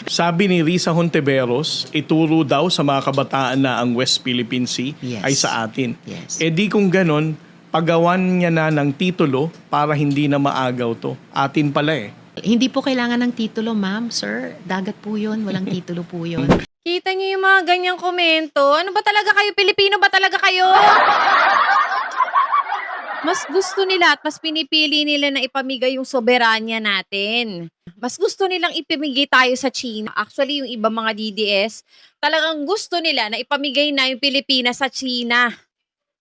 Sabi ni Risa Hontiveros, ituro daw sa mga kabataan na ang West Philippine Sea Yes. ay sa atin. Yes. E di kung ganon, pagawan niya na ng titulo para hindi na maagaw to. Atin pala eh. Hindi po kailangan ng titulo, ma'am, sir. Dagat po yun. Walang titulo po yun. Kita niyo yung mga ganyang komento? Ano ba talaga kayo? Pilipino ba talaga kayo? Mas gusto nila at mas pinipili nila na ipamigay yung soberanya natin. Mas gusto nilang ipamigay tayo sa China. Actually, yung ibang mga DDS, talagang gusto nila na ipamigay na yung Pilipinas sa China.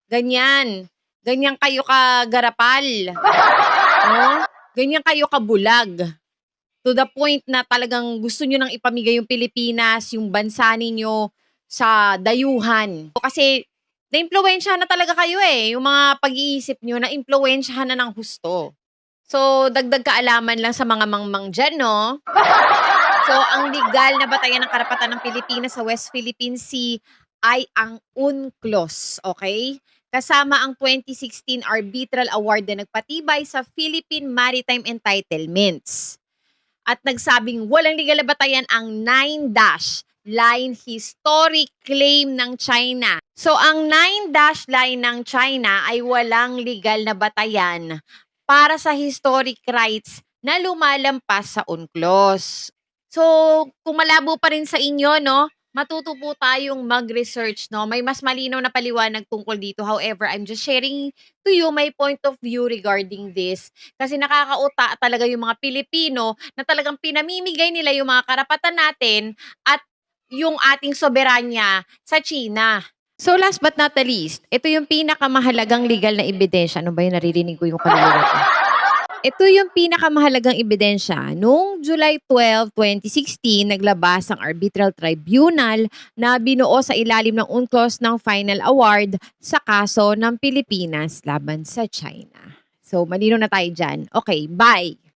Ganyan. Ganyan kayo kagarapal. No? Ganyan kayo kabulag. To the point na talagang gusto nyo nang ipamigay yung Pilipinas, yung bansa ninyo sa dayuhan. Kasi na-impluwensyahan na talaga kayo eh. Yung mga pag-iisip nyo, na-impluwensyahan na ng husto. So, dagdag kaalaman lang sa mga mangmang dyan, no? So, ang legal na batayan ng karapatan ng Pilipinas sa West Philippine Sea ay ang UNCLOS, okay? Kasama ang 2016 Arbitral Award na nagpatibay sa Philippine Maritime Entitlements. At nagsabing walang legal na batayan ang 9-dash line historic claim ng China. So, ang 9-dash line ng China ay walang legal na batayan para sa historic rights na lumalampas sa UNCLOS. So, kung malabo pa rin sa inyo, no, matuto po tayong mag-research, no? May mas malinaw na paliwanag tungkol dito. However, I'm just sharing to you my point of view regarding this. Kasi nakakauta talaga yung mga Pilipino na talagang pinamimigay nila yung mga karapatan natin at yung ating soberanya sa China. So last but not the least, ito yung pinakamahalagang legal na ebidensya. Ano ba yung naririnig ko yung kaluluwa ko? Ito yung pinakamahalagang ebidensya. Noong July 12, 2016, naglabas ang Arbitral Tribunal na binuo sa ilalim ng UNCLOS ng final award sa kaso ng Pilipinas laban sa China. So, malino na tayo dyan. Okay, bye!